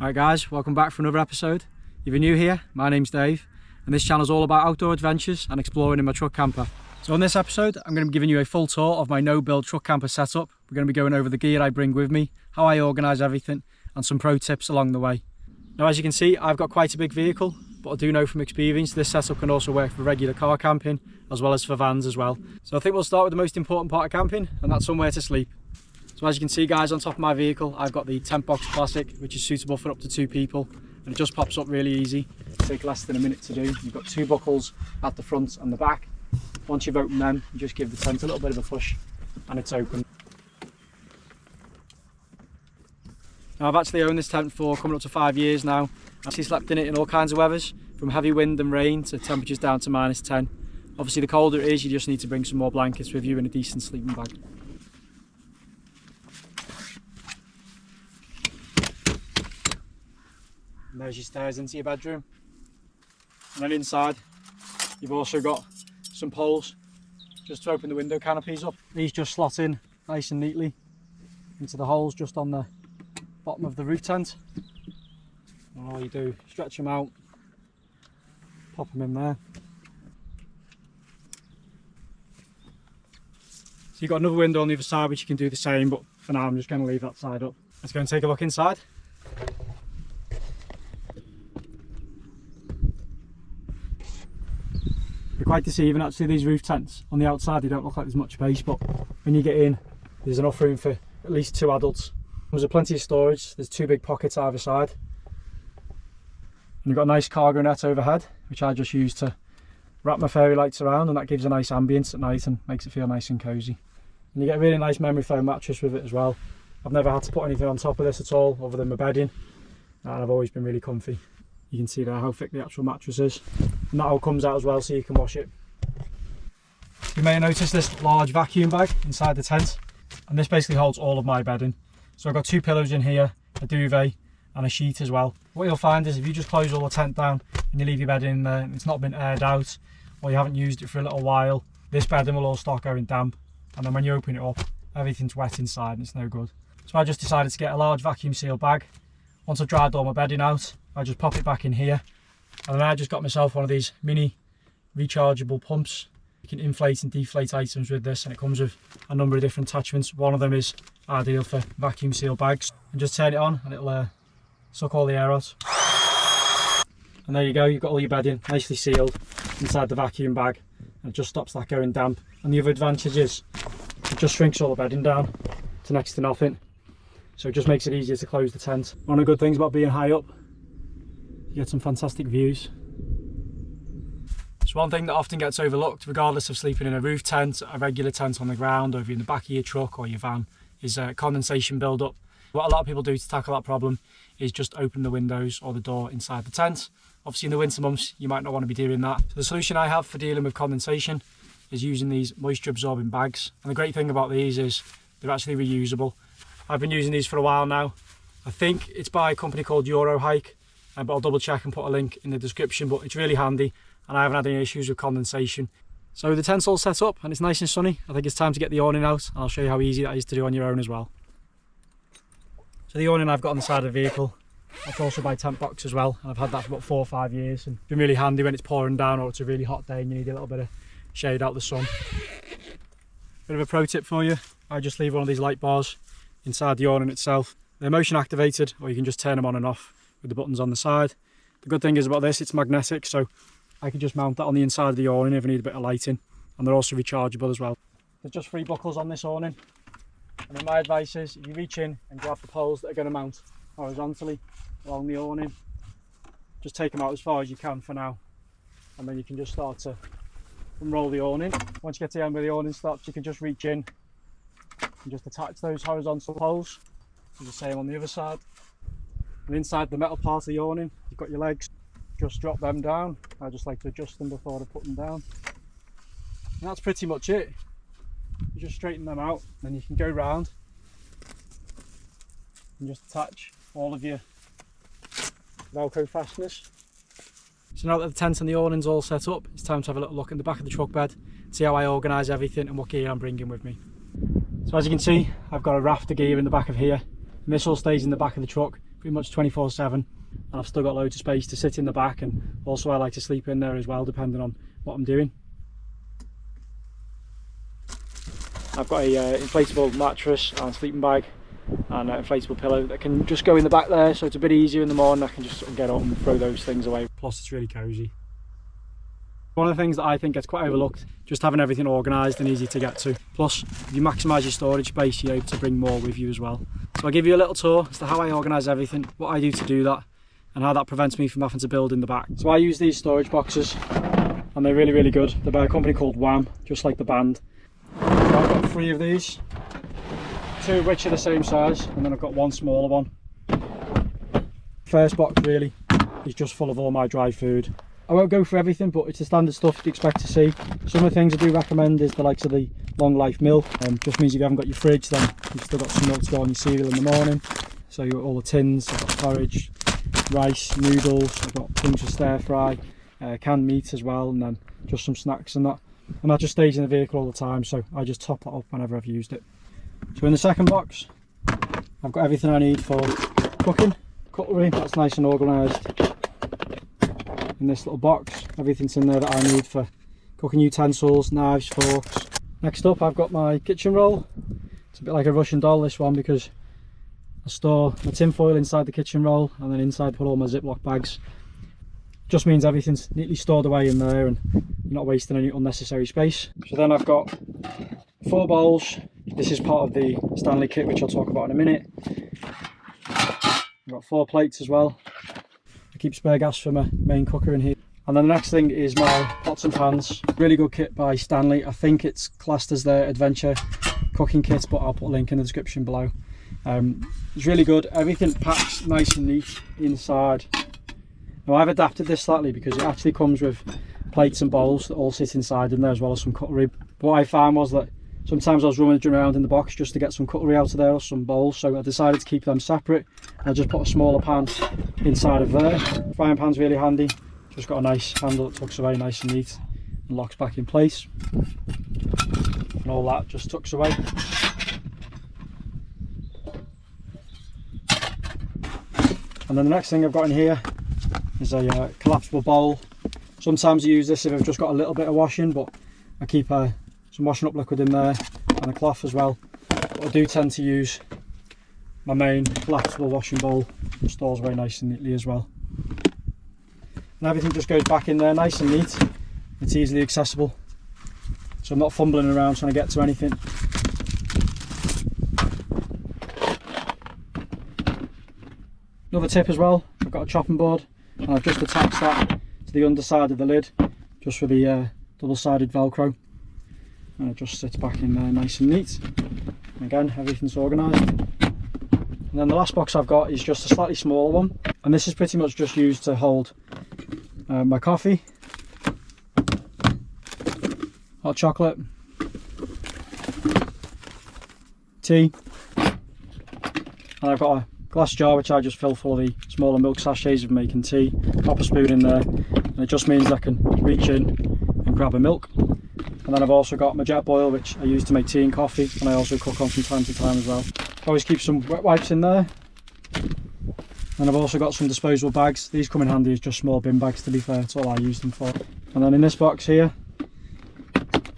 Alright guys, welcome back for another episode. If you're new here, my name's Dave and this channel is all about outdoor adventures and exploring in my truck camper. So in this episode, I'm going to be giving you a full tour of my no-build truck camper setup. We're going to be going over the gear I bring with me, how I organise everything and some pro tips along the way. Now as you can see, I've got quite a big vehicle, but I do know from experience this setup can also work for regular car camping as well as for vans as well. So I think we'll start with the most important part of camping, and that's somewhere to sleep. So as you can see guys, on top of my vehicle I've got the TentBox Classic, which is suitable for up to 2 people, and it just pops up really easy. It'll take less than a minute to do. You've got 2 buckles at the front and the back. Once you've opened them, you just give the tent a little bit of a push and it's open. Now I've actually owned this tent for coming up to 5 years now. I've actually slept in it in all kinds of weathers, from heavy wind and rain to temperatures down to -10. Obviously the colder it is, you just need to bring some more blankets with you and a decent sleeping bag. And there's your stairs into your bedroom. And then inside, you've also got some poles just to open the window canopies up. These just slot in nice and neatly into the holes just on the bottom of the roof tent. And all you do, stretch them out, pop them in there. So you've got another window on the other side which you can do the same, but for now I'm just going to leave that side up. Let's go and take a look inside. They're quite deceiving actually, these roof tents. On the outside they don't look like there's much space, but when you get in there's enough room for at least 2 adults. There's plenty of storage, there's 2 big pockets either side. And you've got a nice cargo net overhead, which I just use to wrap my fairy lights around, and that gives a nice ambience at night and makes it feel nice and cosy. And you get a really nice memory foam mattress with it as well. I've never had to put anything on top of this at all other than my bedding, and I've always been really comfy. You can see there how thick the actual mattress is, and that all comes out as well so you can wash it. You may have noticed this large vacuum bag inside the tent, and this basically holds all of my bedding. So I've got 2 pillows in here, a duvet and a sheet as well. What you'll find is if you just close all the tent down and you leave your bed in there and it's not been aired out, or you haven't used it for a little while, this bedding will all start going damp, and then when you open it up everything's wet inside and it's no good. So I just decided to get a large vacuum sealed bag. Once I've dried all my bedding out, I just pop it back in here, and then I just got myself one of these mini rechargeable pumps. You can inflate and deflate items with this, and it comes with a number of different attachments. One of them is ideal for vacuum sealed bags, and just turn it on and it'll suck all the air out. And there you go, you've got all your bedding nicely sealed inside the vacuum bag, and it just stops that going damp. And the other advantage is it just shrinks all the bedding down to next to nothing, so it just makes it easier to close the tent. One of the good things about being high up, you get some fantastic views. It's one thing that often gets overlooked, regardless of sleeping in a roof tent, a regular tent on the ground, or if you're in the back of your truck or your van, is condensation build-up. What a lot of people do to tackle that problem is just open the windows or the door inside the tent. Obviously in the winter months you might not want to be doing that. So the solution I have for dealing with condensation is using these moisture absorbing bags. And the great thing about these is they're actually reusable. I've been using these for a while now. I think it's by a company called Eurohike, but I'll double check and put a link in the description, but it's really handy and I haven't had any issues with condensation. So the tent's all set up and it's nice and sunny. I think it's time to get the awning out, and I'll show you how easy that is to do on your own as well. So the awning I've got on the side of the vehicle, that's also by TentBox as well. I've had that for about 4 or 5 years, and it's been really handy when it's pouring down or it's a really hot day and you need a little bit of shade out the sun. Bit of a pro tip for you, I just leave one of these light bars inside the awning itself. They're motion activated, or you can just turn them on and off with the buttons on the side. The good thing is about this, it's magnetic, so I can just mount that on the inside of the awning if I need a bit of lighting, and they're also rechargeable as well. There's just 3 buckles on this awning, and then my advice is if you reach in and grab the poles that are going to mount horizontally along the awning, just take them out as far as you can for now, and then you can just start to unroll the awning. Once you get to the end where the awning stops, you can just reach in and just attach those horizontal poles. Do the same on the other side. And inside the metal part of the awning, you've got your legs. Just drop them down. I just like to adjust them before I put them down. And that's pretty much it. You just straighten them out, then you can go round and just attach all of your Velcro fasteners. So now that the tent and the awning's all set up, it's time to have a little look in the back of the truck bed, see how I organise everything and what gear I'm bringing with me. So as you can see, I've got a raft of gear in the back of here, and this all stays in the back of the truck pretty much 24/7, and I've still got loads of space to sit in the back, and also I like to sleep in there as well depending on what I'm doing. I've got a inflatable mattress and sleeping bag and an inflatable pillow that can just go in the back there, so it's a bit easier in the morning. I can just sort of get up and throw those things away. Plus it's really cosy. One of the things that I think gets quite overlooked, just having everything organised and easy to get to. Plus, if you maximise your storage space, you're able to bring more with you as well. So I'll give you a little tour as to how I organise everything, what I do to do that, and how that prevents me from having to build in the back. So I use these storage boxes, and they're really, really good. They're by a company called Wham, just like the band. So I've got 3 of these, 2 of which are the same size, and then I've got 1 smaller one. First box really is just full of all my dry food. I won't go for everything, but it's the standard stuff you expect to see. Some of the things I do recommend is the likes of the long life milk. Just means if you haven't got your fridge, then you've still got some milk to go on your cereal in the morning. So you've got all the tins, I've got porridge, rice, noodles, I've got things for stir fry, canned meat as well, and then just some snacks and that. And that just stays in the vehicle all the time, so I just top that up whenever I've used it. So in the second box, I've got everything I need for cooking. Cutlery, that's nice and organised. In this little box, everything's in there that I need for cooking utensils, knives, forks. Next up, I've got my kitchen roll. It's a bit like a Russian doll, this one, because I store my tin foil inside the kitchen roll, and then inside put all my Ziploc bags. Just means everything's neatly stored away in there and you're not wasting any unnecessary space. So then I've got 4 bowls. This is part of the Stanley kit, which I'll talk about in a minute. I've got 4 plates as well. I keep spare gas for my main cooker in here. And then the next thing is my pots and pans. Really good kit by Stanley. I think it's classed as their adventure cooking kit, but I'll put a link in the description below. It's really good. Everything packs nice and neat inside. Now I've adapted this slightly because it actually comes with plates and bowls that all sit inside in there, as well as some cutlery. But what I found was that sometimes I was rummaging around in the box just to get some cutlery out of there or some bowls, so I decided to keep them separate. I just put a smaller pan inside of there. Frying pan's really handy, just got a nice handle that tucks away nice and neat and locks back in place, and all that just tucks away. And then the next thing I've got in here is a collapsible bowl. Sometimes I use this if I've just got a little bit of washing, but I keep some washing up liquid in there and a cloth as well. But I do tend to use my main collapsible washing bowl, which stores very nice and neatly as well. And everything just goes back in there nice and neat. It's easily accessible, so I'm not fumbling around trying to get to anything. Another tip as well, I've got a chopping board and I've just attached that to the underside of the lid, just for the double-sided Velcro, and it just sits back in there nice and neat. And again, everything's organised. And then the last box I've got is just a slightly smaller one, and this is pretty much just used to hold my coffee, hot chocolate, tea, and I've got a glass jar which I just fill full of the smaller milk sachets of making tea. Pop a spoon in there, and it just means I can reach in and grab a milk. And then I've also got my jet boil, which I use to make tea and coffee, and I also cook on from time to time as well. Always keep some wet wipes in there. And I've also got some disposable bags. These come in handy as just small bin bags, to be fair, that's all I use them for. And then in this box here,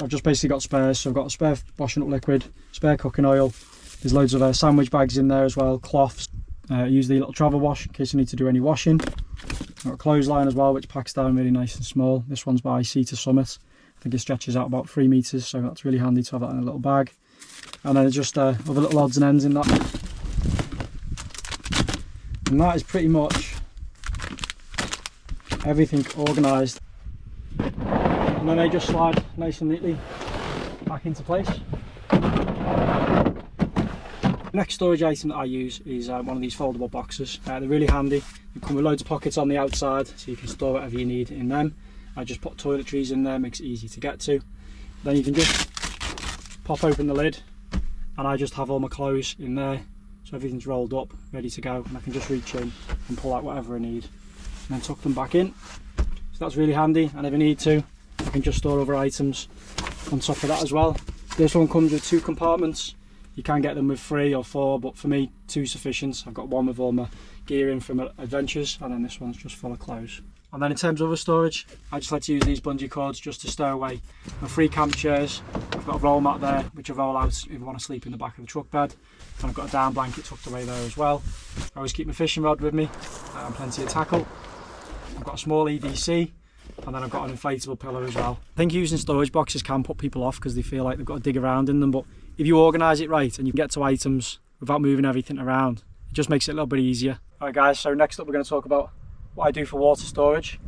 I've just basically got spares. So I've got a spare washing up liquid, spare cooking oil. There's loads of sandwich bags in there as well, cloths. Use the little travel wash in case you need to do any washing. I've got a clothesline as well, which packs down really nice and small. This one's by Sea to Summit. I think it stretches out about 3 meters, so that's really handy to have that in a little bag. And then just other little odds and ends in that. And that is pretty much everything organised. And then they just slide nice and neatly back into place. The next storage item that I use is one of these foldable boxes. They're really handy. They come with loads of pockets on the outside, so you can store whatever you need in them. I just put toiletries in there, makes it easy to get to. Then you can just pop open the lid, and I just have all my clothes in there, so everything's rolled up, ready to go, and I can just reach in and pull out whatever I need, and then tuck them back in. So that's really handy, and if I need to, I can just store other items on top of that as well. This one comes with 2 compartments. You can get them with 3 or 4, but for me 2's sufficient. I've got one with all my gear in from adventures, and then this one's just full of clothes. And then in terms of other storage, I just like to use these bungee cords just to stow away my 3 camp chairs. I've got a roll mat there, which I roll out if I want to sleep in the back of the truck bed. And I've got a down blanket tucked away there as well. I always keep my fishing rod with me, and plenty of tackle. I've got a small EDC, and then I've got an inflatable pillow as well. I think using storage boxes can put people off because they feel like they've got to dig around in them, but if you organise it right and you get to items without moving everything around, it just makes it a little bit easier. Alright guys, so next up we're going to talk about what I do for water storage.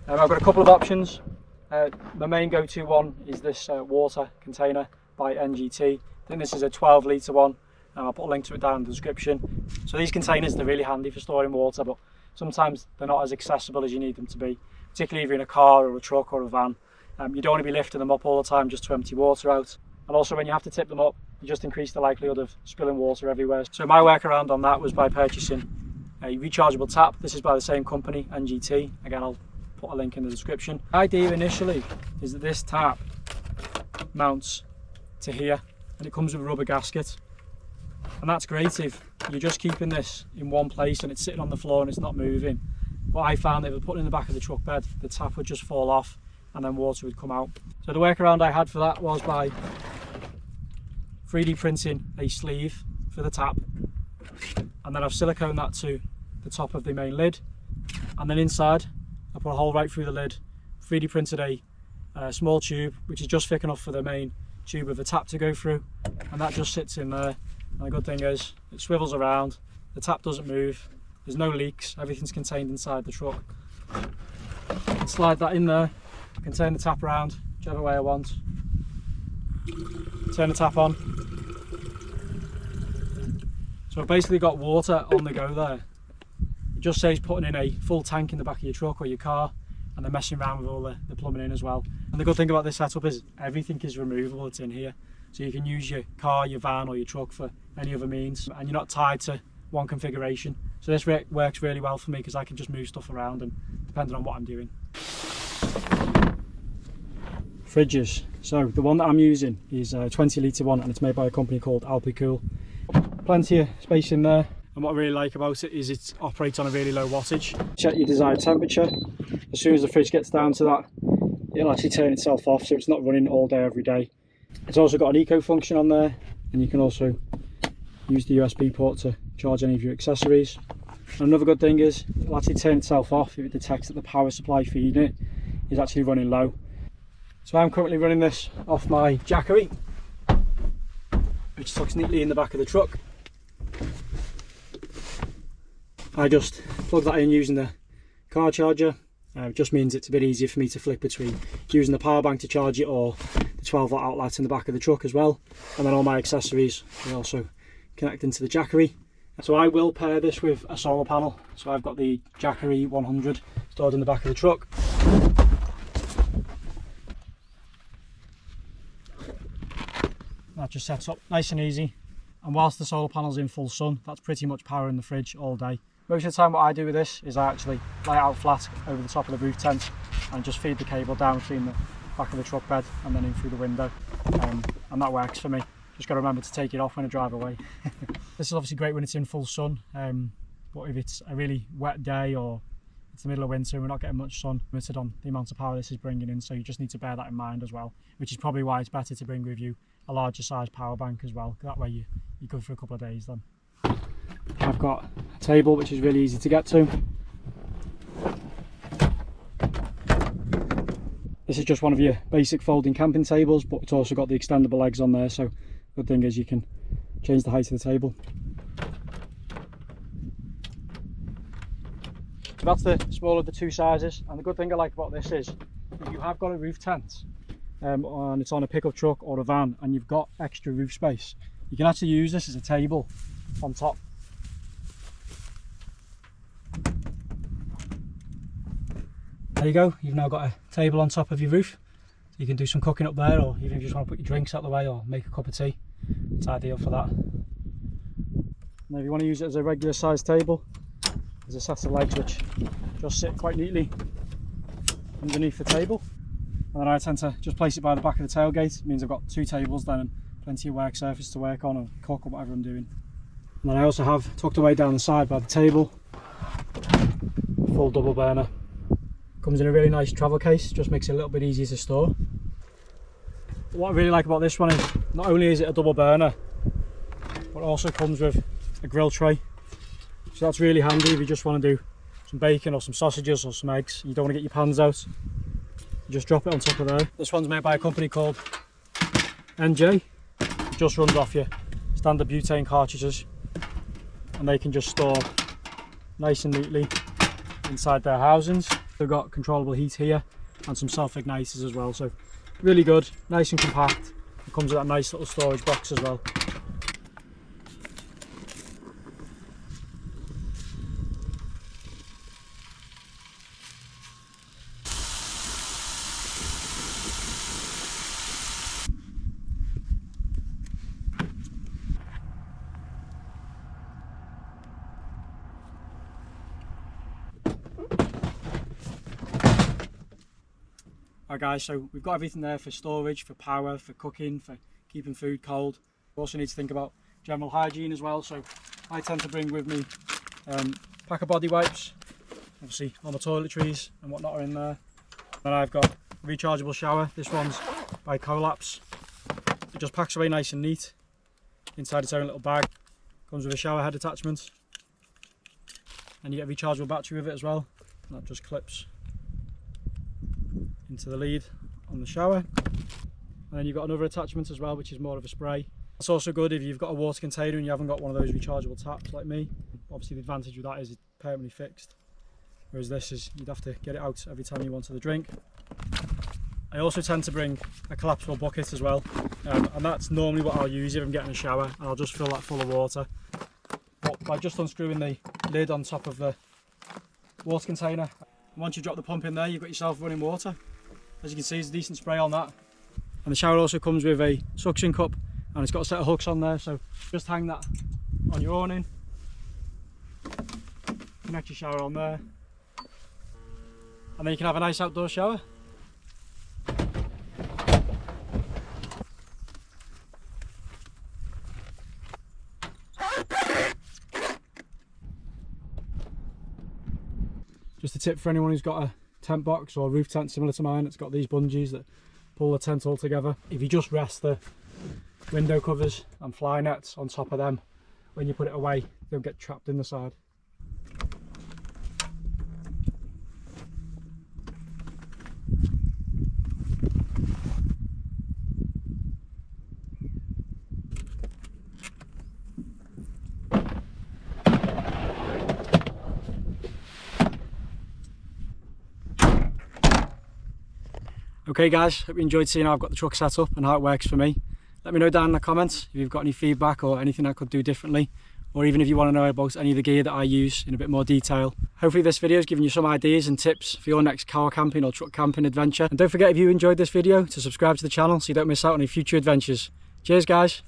I've got a couple of options. The main go-to one is this water container by NGT. I think this is a 12 litre one. I'll put a link to it down in the description. So these containers, they're really handy for storing water, but sometimes they're not as accessible as you need them to be, particularly if you're in a car or a truck or a van. You don't want to be lifting them up all the time just to empty water out. And also when you have to tip them up, you just increase the likelihood of spilling water everywhere. So my workaround on that was by purchasing a rechargeable tap. This is by the same company, NGT. Again, I'll put a link in the description. The idea initially is that this tap mounts to here and it comes with a rubber gasket. And that's great if you're just keeping this in one place and it's sitting on the floor and it's not moving. But I found that if I put it in the back of the truck bed, the tap would just fall off and then water would come out. So the workaround I had for that was by 3D printing a sleeve for the tap, and then I've siliconed that to the top of the main lid, and then inside I put a hole right through the lid, 3D printed a small tube which is just thick enough for the main tube of the tap to go through, and that just sits in there. And the good thing is it swivels around, the tap doesn't move, there's no leaks, everything's contained inside the truck. Slide that in there, I can turn the tap around whichever way I want, turn the tap on. So I've basically got water on the go there. It just saves putting in a full tank in the back of your truck or your car and then messing around with all the plumbing in as well. And the good thing about this setup is everything is removable, it's in here. So you can use your car, your van or your truck for any other means, and you're not tied to one configuration. So this works really well for me because I can just move stuff around and depending on what I'm doing. Fridges. So the one that I'm using is a 20 litre one and it's made by a company called Alpicool. Plenty of space in there, and what I really like about it is it operates on a really low wattage. Check your desired temperature. As soon as the fridge gets down to that, it'll actually turn itself off, so it's not running all day every day. It's also got an eco function on there, and you can also use the USB port to charge any of your accessories. And another good thing is it'll actually turn itself off if it detects that the power supply feeding it is actually running low. So I'm currently running this off my Jackery, which tucks neatly in the back of the truck. I just plug that in using the car charger. It just means it's a bit easier for me to flick between using the power bank to charge it or the 12 volt outlet in the back of the truck as well. And then all my accessories will also connect into the Jackery. So I will pair this with a solar panel. So I've got the Jackery 100 stored in the back of the truck. That just sets up nice and easy. And whilst the solar panel's in full sun, that's pretty much powering the fridge all day. Most of the time what I do with this is I actually lay it out flat over the top of the roof tent and just feed the cable down between the back of the truck bed and then in through the window. And that works for me. Just got to remember to take it off when I drive away. This is obviously great when it's in full sun, but if it's a really wet day or it's the middle of winter and we're not getting much sun, limited on the amount of power this is bringing in, so you just need to bear that in mind as well, which is probably why it's better to bring with you a larger size power bank as well. That way you're good for a couple of days then. I've got a table which is really easy to get to. This is just one of your basic folding camping tables, but it's also got the extendable legs on there, so the good thing is you can change the height of the table. So that's the smaller of the two sizes, and the good thing I like about this is if you have got a roof tent and it's on a pickup truck or a van and you've got extra roof space, you can actually use this as a table on top. There you go, you've now got a table on top of your roof. So you can do some cooking up there, or even if you just want to put your drinks out the way or make a cup of tea, it's ideal for that. Now if you want to use it as a regular sized table, there's a set of legs which just sit quite neatly underneath the table. And then I tend to just place it by the back of the tailgate. It means I've got two tables then and plenty of work surface to work on or cook or whatever I'm doing. And then I also have tucked away down the side by the table full double burner. Comes in a really nice travel case, just makes it a little bit easier to store. What I really like about this one is not only is it a double burner, but it also comes with a grill tray. So that's really handy if you just want to do some bacon or some sausages or some eggs. You don't want to get your pans out. You just drop it on top of there. This one's made by a company called NJ. It just runs off your standard butane cartridges, and they can just store nice and neatly inside their housings. They've got controllable heat here and some self-igniters as well, so really good, nice and compact. It comes with that nice little storage box as well. Alright guys, so we've got everything there for storage, for power, for cooking, for keeping food cold. We also need to think about general hygiene as well, so I tend to bring with me pack of body wipes. Obviously all the toiletries and whatnot are in there. Then I've got a rechargeable shower. This one's by Collapse. It just packs away nice and neat inside its own little bag. Comes with a shower head attachment, and you get a rechargeable battery with it as well, and that just clips into the lead on the shower. And then you've got another attachment as well, which is more of a spray. It's also good if you've got a water container and you haven't got one of those rechargeable taps like me. Obviously the advantage with that is it's permanently fixed, whereas this is you'd have to get it out every time you wanted a drink. I also tend to bring a collapsible bucket as well, and that's normally what I'll use if I'm getting a shower, and I'll just fill that full of water. But by just unscrewing the lid on top of the water container, once you drop the pump in there, you've got yourself running water. As you can see, there's a decent spray on that. And the shower also comes with a suction cup, and it's got a set of hooks on there, so just hang that on your awning, connect your shower on there, and then you can have a nice outdoor shower. Just a tip for anyone who's got a tent box or a roof tent similar to mine. It's got these bungees that pull the tent all together. If you just rest the window covers and fly nets on top of them, when you put it away, they'll get trapped in the side. Okay guys, hope you enjoyed seeing how I've got the truck set up and how it works for me. Let me know down in the comments if you've got any feedback or anything I could do differently, or even if you want to know about any of the gear that I use in a bit more detail. Hopefully this video has given you some ideas and tips for your next car camping or truck camping adventure. And don't forget, if you enjoyed this video, to subscribe to the channel so you don't miss out on any future adventures. Cheers guys!